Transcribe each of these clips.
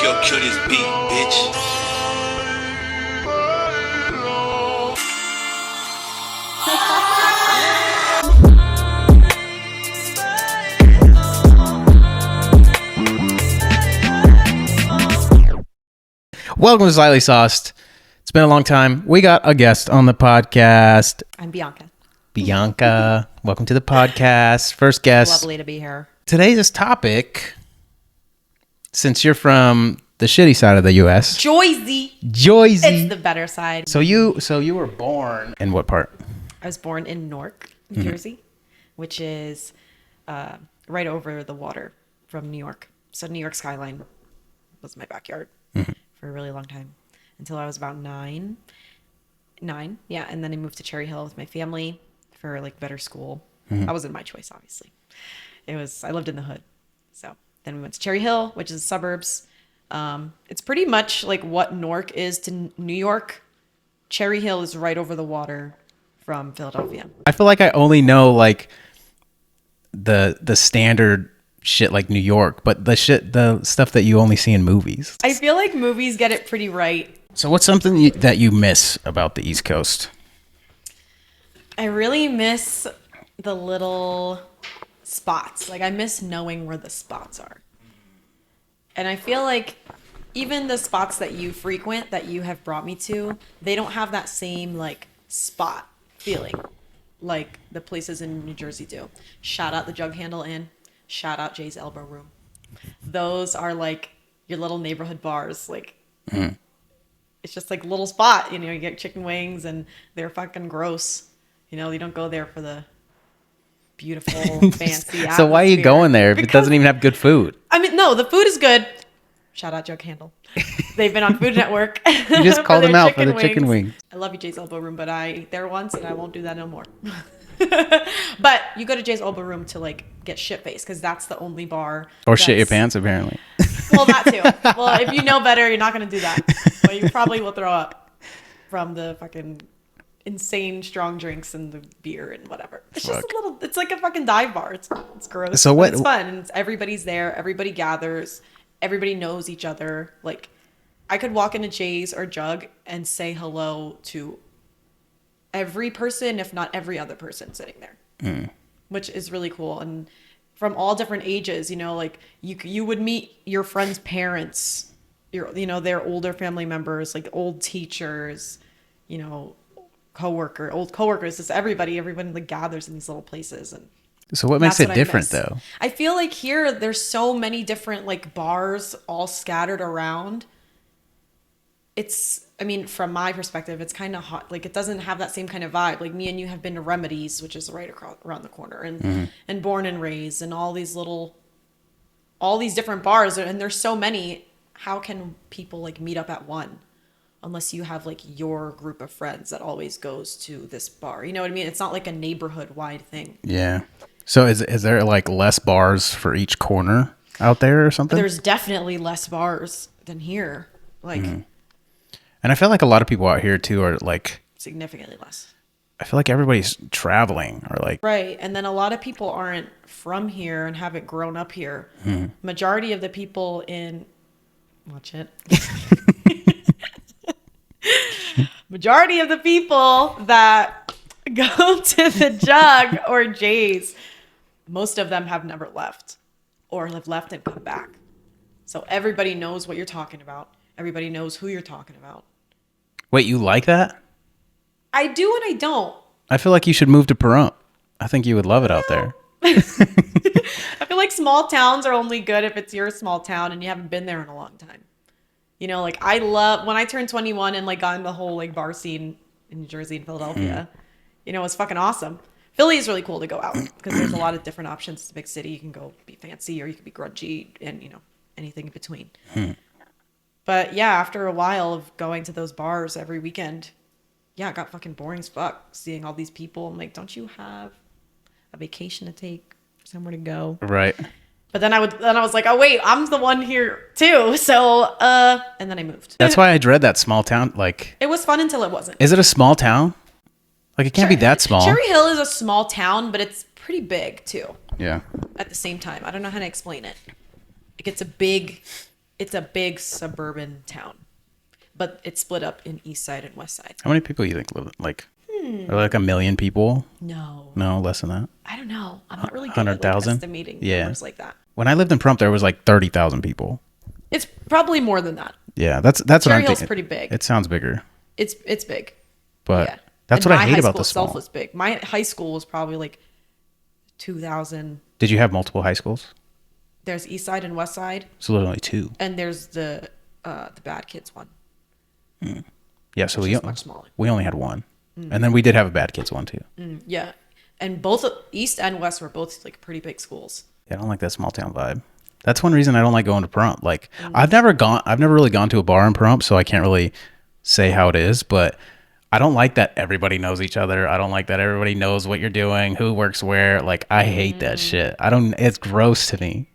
Tokyo kill this beat, bitch. Welcome to Slightly Sauced. It's been a long time. We got a guest on the podcast. I'm Bianca. Bianca, welcome to the podcast. First guest. Lovely to be here. Today's topic, since you're from the shitty side of the U.S. Joyzy. Joyzy. It's the better side. So you were born in what part? I was born in Newark, New Jersey, which is right over the water from New York. So New York skyline was my backyard for a really long time until I was about nine. Yeah. And then I moved to Cherry Hill with my family for like better school. That wasn't my choice, obviously. I lived in the hood. So then we went to Cherry Hill, which is the suburbs. It's pretty much like what Newark is to New York. Cherry Hill is right over the water from Philadelphia. I feel like I only know like the standard shit like New York, but the stuff that you only see in movies. I feel like movies get it pretty right. So what's something that you miss about the East Coast? I really miss the little spots. Like I miss knowing where the spots are. And I feel like even the spots that you frequent, that you have brought me to, they don't have that same like spot feeling like the places in New Jersey do. Shout out the Jug Handle Inn. Shout out Jay's Elbow Room. Those are like your little neighborhood bars. Like it's just like a little spot. You know, you get chicken wings and they're fucking gross. You know, you don't go there for the beautiful, fancy atmosphere. So why are you going there if it doesn't even have good food? I mean, no, the food is good. Shout out Jug Handle. They've been on Food Network. You just call them out for the chicken wings. I love you, Jay's Elbow Room, but I ate there once and I won't do that no more. But you go to Jay's Elbow Room to like get shit faced because that's the only bar. Or shit your pants, apparently. Well, that too. Well, if you know better, you're not going to do that. But you probably will throw up from the fucking insane strong drinks and the beer and whatever. It's just a little, it's like a fucking dive bar. It's gross. So what? It's fun. And everybody's there. Everybody gathers. Everybody knows each other. Like I could walk into Jay's or Jug and say hello to every person, if not every other person sitting there, which is really cool. And from all different ages, you know, like you would meet your friend's parents, their older family members, like old teachers, you know, old coworkers, just everybody like gathers in these little places. And so what makes it different though? I feel like here there's so many different like bars all scattered around. I mean, from my perspective, it's kind of hot. Like it doesn't have that same kind of vibe. Like me and you have been to Remedies, which is right around the corner, and Born and Raised, and all these different bars. And there's so many. How can people like meet up at one? Unless you have like your group of friends that always goes to this bar. You know what I mean? It's not like a neighborhood wide thing. Yeah. So is there like less bars for each corner out there or something? There's definitely less bars than here. Like, and I feel like a lot of people out here too are like significantly less. I feel like everybody's traveling or like. Right. And then a lot of people aren't from here and haven't grown up here. Majority of the people Majority of the people that go to the Jug or Jay's, most of them have never left or have left and come back. So everybody knows what you're talking about. Everybody knows who you're talking about. Wait, you like that? I do and I don't. I feel like you should move to Pahrump. I think you would love it out there. I feel like small towns are only good if it's your small town and you haven't been there in a long time. You know, like I love when I turned 21 and like got in the whole like bar scene in New Jersey and Philadelphia. You know, it was fucking awesome. Philly is really cool to go out because there's a lot of different options. It's a big city. You can go be fancy or you can be grungy and, you know, anything in between. But yeah, after a while of going to those bars every weekend, yeah, it got fucking boring as fuck seeing all these people. I'm like, don't you have a vacation to take, somewhere to go? Right. But then I was like, oh wait, I'm the one here too. So, and then I moved. That's why I dread that small town. Like, it was fun until it wasn't. Is it a small town? Like, it can't be that small. Cherry Hill is a small town, but it's pretty big too. Yeah. At the same time, I don't know how to explain it. Like, it's a big It's a big suburban town, but it's split up in East Side and West Side. How many people you think live like? Are like 1 million people? No, No, less than that. I don't know. I'm not really good at 100,000? estimating Yeah. numbers like that. When I lived in Prump, there was like 30,000 people. It's probably more than that. Yeah, that's what Cherry I'm Hill's thinking. pretty big. It sounds bigger, It's big. but Yeah. that's And what I my hate high about school the itself small. was big. My high school was probably like 2,000. Did you have multiple high schools? There's East Side and West Side, So literally 2. and there's the bad kids one. Yeah, so Which is much smaller. we only had 1, and then we did have a bad kids one too. Yeah, and both East and West were both like pretty big schools. Yeah, I don't like that small town vibe. That's one reason I don't like going to Prump. Like I've never really gone to a bar in Prump, so I can't really say how it is, but I don't like that everybody knows each other. I don't like that everybody knows what you're doing, who works where. Like I hate that shit. It's gross to me.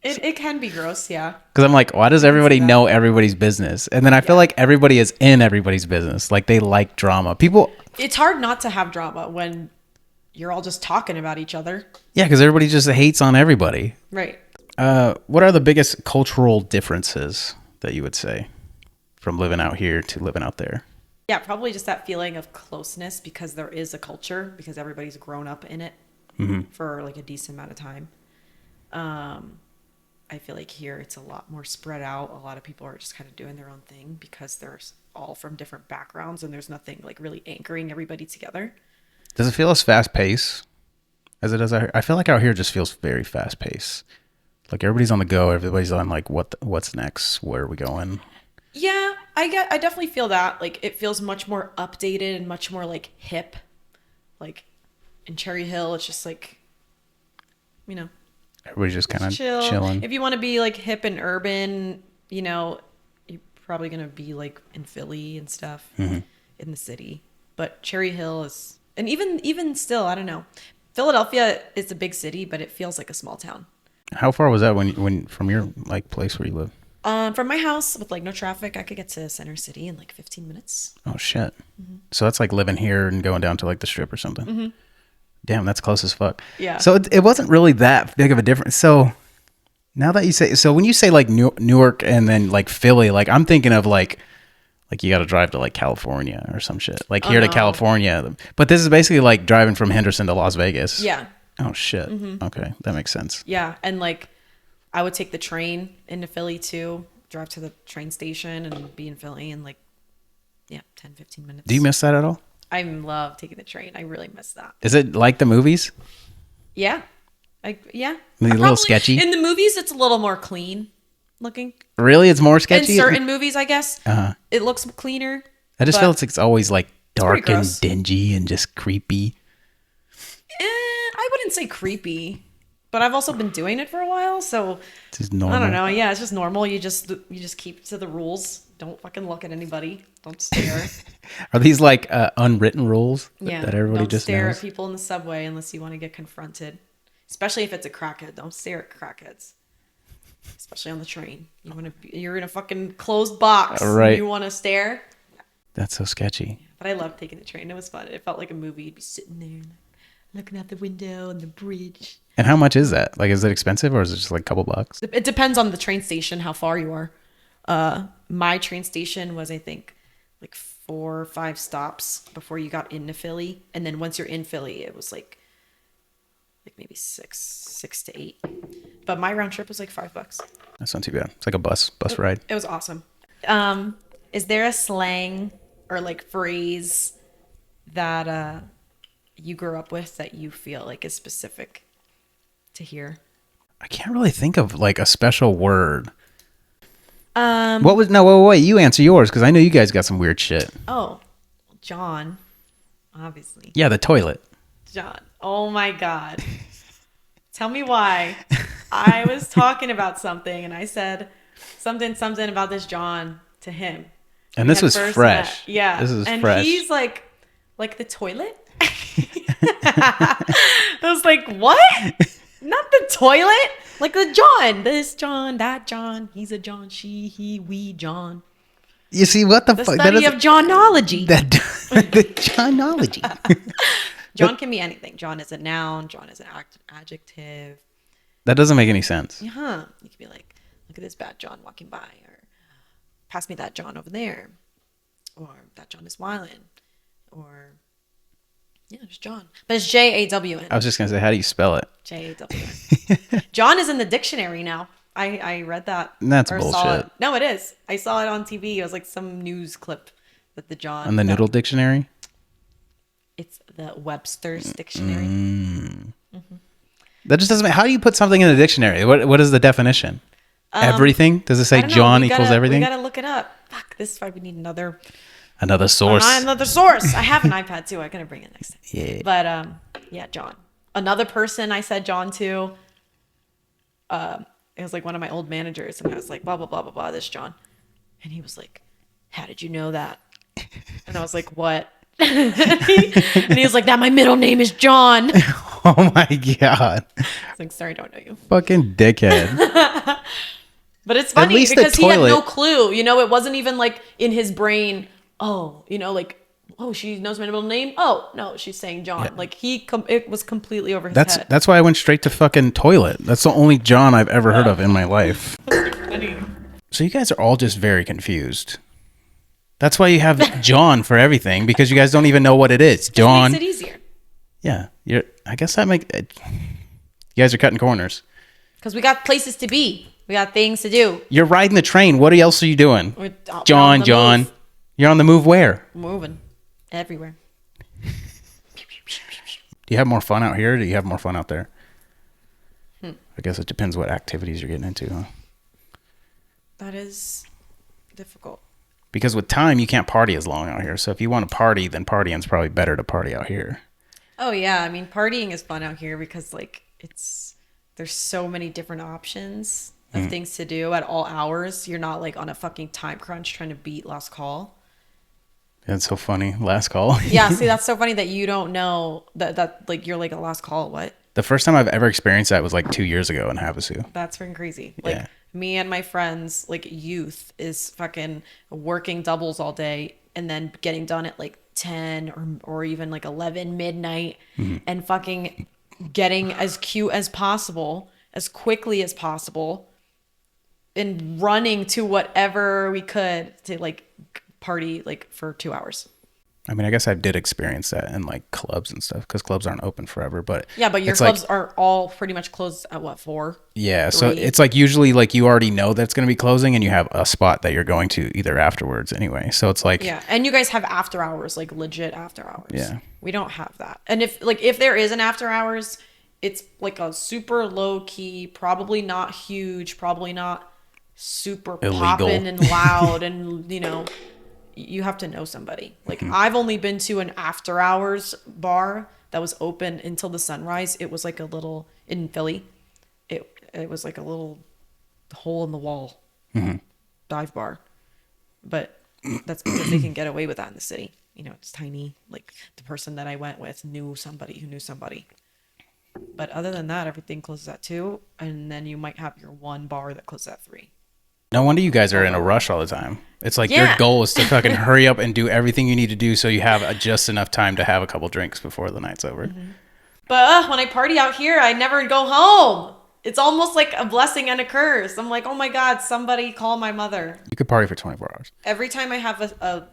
It can be gross, yeah. Because I'm like, why does everybody know everybody's business? And then I feel like everybody is in everybody's business. Like they like drama. People. It's hard not to have drama when you're all just talking about each other. Yeah, because everybody just hates on everybody. Right. What are the biggest cultural differences that you would say from living out here to living out there? Yeah, probably just that feeling of closeness because there is a culture because everybody's grown up in it for like a decent amount of time. I feel like here it's a lot more spread out. A lot of people are just kind of doing their own thing because they're all from different backgrounds and there's nothing like really anchoring everybody together. Does it feel as fast paced as it does out here? I feel like out here just feels very fast paced. Like everybody's on the go. Everybody's on like what's next? Where are we going? Yeah, I definitely feel that. Like it feels much more updated and much more like hip. Like in Cherry Hill, it's just like, you know, Everybody's just kind of chill. chilling. If you want to be like hip and urban, you know, you're probably gonna be like in Philly and stuff in the city. But Cherry Hill is, and even still, I don't know. Philadelphia is a big city, but it feels like a small town. How far was that when from your like place where you live? From my house with like no traffic, I could get to Center City in like 15 minutes. Oh shit! So that's like living here and going down to like the Strip or something. Damn, that's close as fuck. Yeah. So it wasn't really that big of a difference. So now that you say, so when you say like Newark and then like Philly, like I'm thinking of like you got to drive to like California or some shit. Like here to California, but this is basically like driving from Henderson to Las Vegas. Yeah. Oh shit. Okay, that makes sense. Yeah, and like I would take the train into Philly too, drive to the train station and be in Philly in like 10, 15 minutes. Do you miss that at all? I love taking the train. I really miss that. Is it like the movies? Yeah. A little sketchy? In the movies, it's a little more clean looking. Really? It's more sketchy? In certain movies, I guess, Uh-huh. it looks cleaner. I just but- feel it's always like dark and gross. dingy and just creepy. I wouldn't say creepy, but I've also been doing it for a while, so It's just normal. I don't know. Yeah, it's just normal. You just keep to the rules. Don't fucking look at anybody. Don't stare. Are these like unwritten rules that everybody don't just stare knows? at people in the subway unless you want to get confronted. Especially if it's a crackhead. Don't stare at crackheads. Especially on the train. You're in a fucking closed box. Right. You want to stare? That's so sketchy. But I loved taking the train. It was fun. It felt like a movie. You'd be sitting there looking out the window and the bridge. And how much is that? Like, is it expensive or is it just like a couple bucks? It depends on the train station, how far you are. My train station was, I think, like 4 or 5 stops before you got into Philly. And then once you're in Philly, it was like maybe 6 to 8. But my round trip was like $5. That's not too bad. It's like a bus ride. It was awesome. Is there a slang or like phrase that you grew up with that you feel like is specific to here? I can't really think of like a special word. Wait, you answer yours because I know you guys got some weird shit. Oh, John, obviously. Yeah, the toilet. John. Oh my God. Tell me why. I was talking about something and I said something about this John to him. And We this had was first fresh. met. Yeah. This is and fresh. he's like the toilet? I was like, what? Not the toilet? Like the John. This John, that John. He's a John, she, he, we, John. You see what the The fuck? study of Johnology. The Johnology. John can be anything. John is a noun. John is an adjective. That doesn't make any sense. You could be like look at this bad John walking by, or pass me that John over there, or that John is wildin', or yeah, just John. But it's Jawn. I was just gonna say, how do you spell it? Jawn. John is in the dictionary now. I read that. That's or saw bullshit. it. No, it is. I saw it on TV. It was like some news clip that the John. On the Noodle Dictionary? It's the Webster's Dictionary. That just doesn't make, how do you put something in a dictionary? What is the definition? Everything? Does it I say don't know. John We equals gotta- everything? We gotta look it up. Fuck, this is why we need another source. Another source. I have an iPad too. I gotta bring it next time. Yeah. But yeah, John. Another person I said John to. It was like one of my old managers, and I was like, blah blah blah blah blah. This John, and he was like, "How did you know that?" And I was like, "What?" And he was like, "That my middle name is John." Oh my God. I was like, "Sorry, don't know you." Fucking dickhead. But it's funny least the because he had no toilet- clue. You know, it wasn't even like in his brain. Oh, you know, like, oh, she knows my middle name. Oh no, she's saying John. Yeah. Like it was completely over his head. That's why I went straight to fucking toilet. That's the only John I've ever heard of in my life. Funny. So you guys are all just very confused. That's why you have John for everything, because you guys don't even know what it is. John. Makes it easier Yeah. I guess that makes it. You guys are cutting corners. because we got places to be. We got things to do. You're riding the train. What else are you doing? We're on John. the move. You're on the move where? Moving everywhere. Do you have more fun out here or do you have more fun out there? I guess it depends what activities you're getting into, huh? That is difficult. Because with time, you can't party as long out here. So if you want to party, then partying's probably better to party out here. Oh yeah, I mean partying is fun out here because like there's so many different options of things to do at all hours. You're not like on a fucking time crunch trying to beat last call. That's so funny. Last call. Yeah, see that's so funny that you don't know that like you're like a last call. What? The first time I've ever experienced that was like 2 years ago in Havasu. That's freaking crazy. Like Yeah. me and my friends, like youth is fucking working doubles all day and then getting done at like 10 or even like 11 midnight and fucking getting as cute as possible, as quickly as possible and running to whatever we could to like party like for 2 hours. I mean, I guess I did experience that in like clubs and stuff because clubs aren't open forever. But Yeah, but your it's clubs like, are all pretty much closed at what, 4? yeah. So 3? it's like usually like you already know that's going to be closing and you have a spot that you're going to either afterwards anyway. So it's like, Yeah, and you guys have after hours, like legit after hours. Yeah. We don't have that. And if there is an after hours, it's like a super low key, probably not huge, probably not super Illegal. poppin' and loud and you know, you have to know somebody. Like I've only been to an after hours bar that was open until the sunrise. It was like a little in Philly. It was like a little hole in the wall dive bar. But that's because they can get away with that in the city. You know, it's tiny. Like the person that I went with knew somebody who knew somebody. But other than that, everything closes at 2, and then you might have your one bar that closes at 3. no wonder you guys are in a rush all the time. It's like your Yeah. goal is to fucking hurry up and do everything you need to do so you have just enough time to have a couple drinks before the night's over. But when I party out here, I never go home. It's almost like a blessing and a curse. I'm like, oh my God, somebody call my mother. You could party for 24 hours. Every time I have a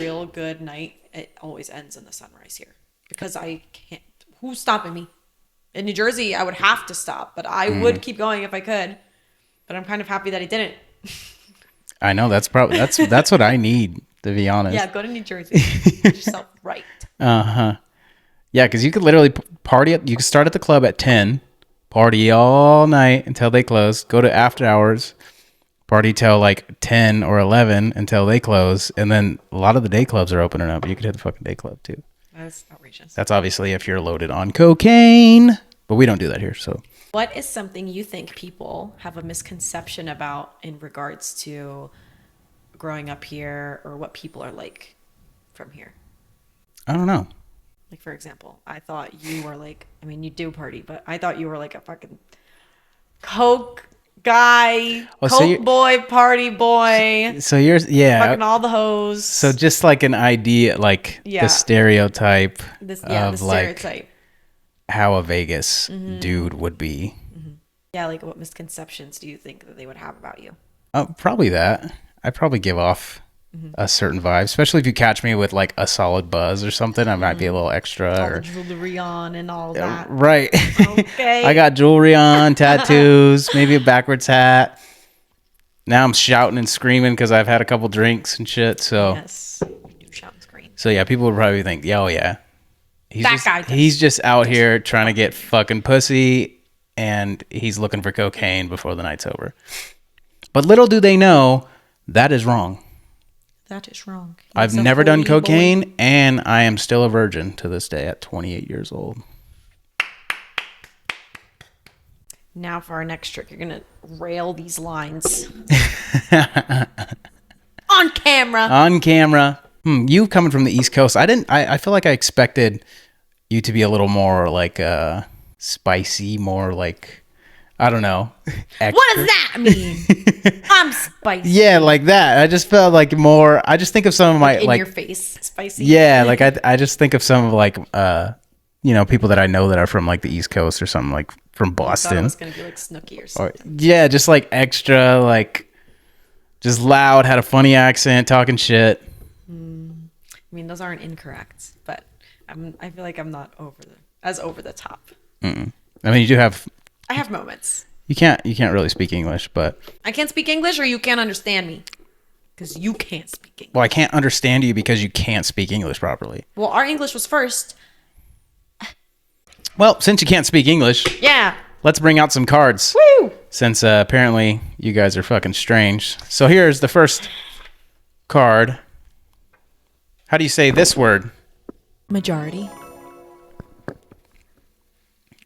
real good night, it always ends in the sunrise here because I can't. Who's stopping me? In New Jersey, I would have to stop, but I would keep going if I could. But I'm kind of happy that I didn't. I know that's probably that's what I need, to be honest. Yeah, go to New Jersey. Get yourself right. Yeah, because you could literally party you could start at the club at 10, party all night until they close, go to after hours, party till like 10 or 11 until they close, and then a lot of the day clubs are opening up. You could hit the fucking day club too. That's outrageous. That's obviously if you're loaded on cocaine, but we don't do that here. So What is something you think people have a misconception about in regards to growing up here or what people are like from here? I don't know. Like, for example, I thought you were like, I mean, you do party, but I thought you were like a fucking Coke guy, Oh, so Coke you're- boy, party boy, So you're fucking all the hoes. So just like an idea, like Yeah. the stereotype the of like stereotype. how a Vegas dude would be. Yeah, like what misconceptions do you think that they would have about you? Probably that. I probably give off a certain vibe, especially if you catch me with like a solid buzz or something. I might be a little extra. All the Or jewelry on and all that. right. Okay. I got jewelry on, tattoos, maybe a backwards hat. Now I'm shouting and screaming because I've had a couple drinks and shit. So Yes. You do shout and scream. so yeah, people would probably think, "Yeah, oh yeah, Guy he's just out here trying to get fucking pussy, and he's looking for cocaine before the night's over." But little do they know that is wrong. That is wrong. I've He's a never done holy boy. cocaine, and I am still a virgin to this day at 28 years old. Now for our next trick, you're gonna rail these lines on camera. On camera. You coming from the East Coast, I feel like I expected you to be a little more like spicy, more like, I don't know. What does that mean? I'm spicy. Yeah, like that. I just felt like more. I just think of some of my In like your face, spicy. yeah, like I just think of some of like people that I know that are from like the East Coast or something, like from I thought it Boston. was gonna be like Snooki or something. Or, yeah, just like extra, like just loud, had a funny accent, talking shit. I mean, those aren't incorrect, but I feel like I'm not as over the top. I mean, you do have. I have moments. You can't really speak English, but I can't speak English, or you can't understand me, because you can't speak English. well, I can't understand you because you can't speak English properly. Well, our English was first. Well, since you can't speak English, Yeah. let's bring out some cards. Woo! Since apparently you guys are fucking strange. So here's the first card. How do you say this word? Majority.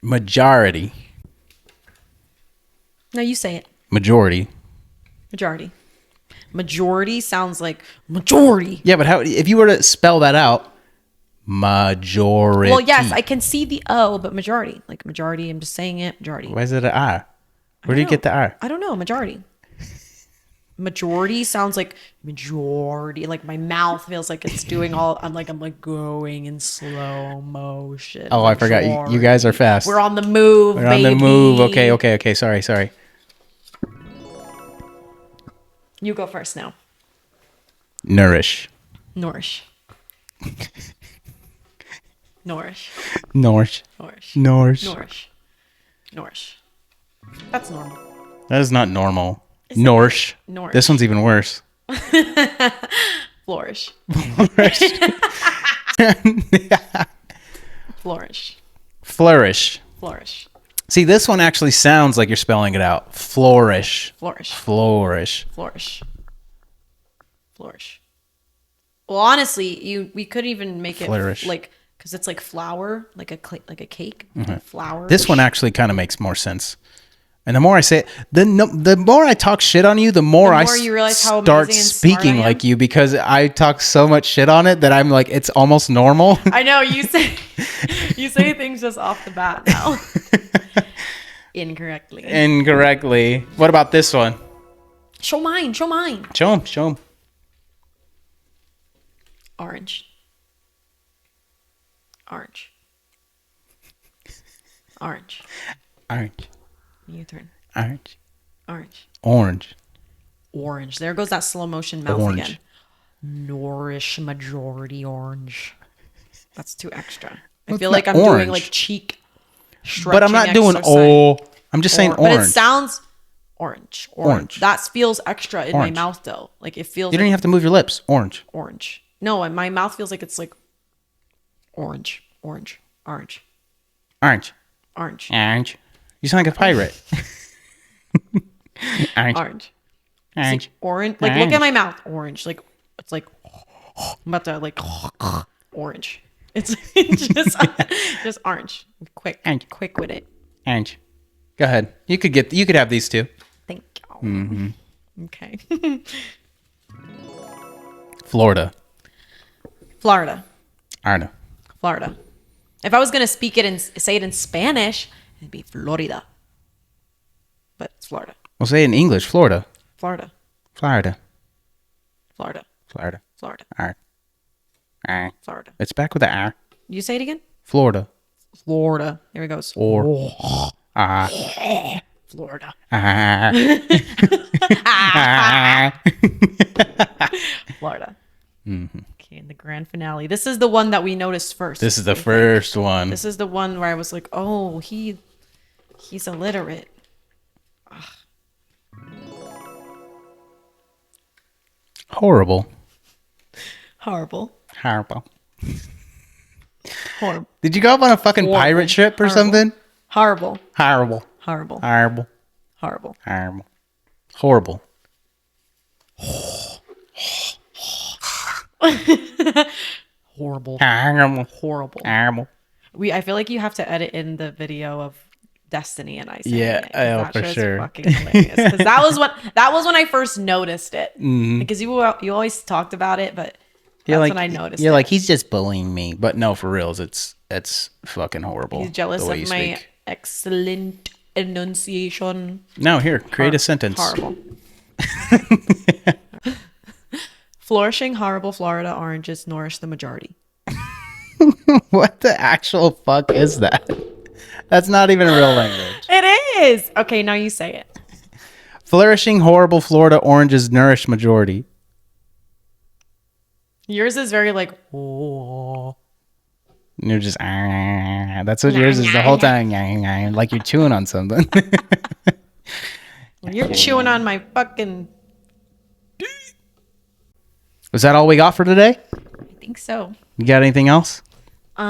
Majority. No, you say it. Majority. Majority. Majority sounds like majority. Yeah, but how if you were to spell that out? Majority. Well, yes, I can see the O, but majority. Like majority, I'm just saying it. Majority. Why is it an R? Where do you get the R? I don't know. Majority. Majority sounds like majority. Like my mouth feels like it's doing all. I'm like going in slow motion. Oh, I forgot. You guys are fast. We're on the move. We're on the move. Okay. Sorry. You go first now. Nourish. Nourish. Nourish. Nourish. Nourish. Nourish. Nourish. Nourish. That's normal. That is not normal. Nourish. Nourish. This one's even worse. Flourish. Flourish. Flourish. Flourish. See, this one actually sounds like you're spelling it out. Flourish. Flourish. Flourish. Flourish. Flourish. Well, honestly, we could even make Flourish. it like because it's like flour, like a cake, flour. This one actually kind of makes more sense. And the more I say it, the more I talk shit on you, the more you realize how start amazing and smart I speaking am. like you, because I talk so much shit on it that I'm like, it's almost normal. I know you say things just off the bat now. Incorrectly. Incorrectly. What about this one? Show mine. Show him. Orange. Orange. Orange. Orange. Your turn. Orange. Orange. Orange. Orange. There goes that slow motion mouth Orange. again. Nourish majority orange. That's too extra. I It's feel not like I'm orange. doing like cheek stretching. But I'm not doing I'm just saying But orange. it sounds orange. Orange. That feels extra in my Orange. mouth though. Like it feels You don't like even have to move your lips. Orange. orange. No, my mouth feels like it's like orange. Orange. Orange. Orange. Orange. Orange. You sound like a pirate. Orange. Orange. Orange. See, orange. Like look at my mouth. Orange. Like it's like I'm about to like orange. It's just orange. Quick. Orange. Quick with it. Orange. Go ahead. You could have these two. Thank you. Okay. Florida. Florida. Arno. Florida. If I was gonna speak it and say it in Spanish, it'd be Florida. But it's Florida. We'll say it in English. Florida. Florida. Florida. Florida. Florida. Florida. R. R. Florida. It's back with the R. You say it again? Florida. Florida. There it goes. Or. Florida. Florida. Okay, in the grand finale. This is the one that we noticed first. This is the first one. This is the one where I was like, oh, he's illiterate. Horrible. Horrible. Horrible. Horrible. Did you go up on a fucking pirate ship or something? Horrible. Horrible. Horrible. Horrible. Horrible. Horrible. Horrible. Horrible. Horrible. Horrible. Horrible. I feel like you have to edit in the video of Destiny and I saying Yeah, it, 'cause oh, that for show's sure. fucking hilarious. Because that was when I first noticed it. Because you always talked about it, but that's when I noticed You're it. like, he's just bullying me. But no, for reals, it's fucking horrible. He's jealous the way of you my speak. excellent enunciation. No, here, create a sentence. Horrible. Flourishing, horrible Florida oranges nourish the majority. What the actual fuck is that? That's not even a real language. It is. Okay, now you say it. Flourishing, horrible Florida oranges nourish majority. Yours is very like, oh. And you're just, that's what yours is the whole time. Like you're chewing on something. You're chewing on my fucking. Was that all we got for today? I think so. You got anything else? No,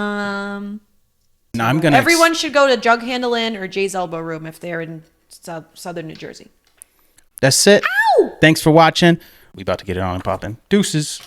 I'm gonna. Everyone should go to Jug Handle Inn or Jay's Elbow Room if they're in southern New Jersey. That's it. Ow! Thanks for watching. We about to get it on and popping. Deuces.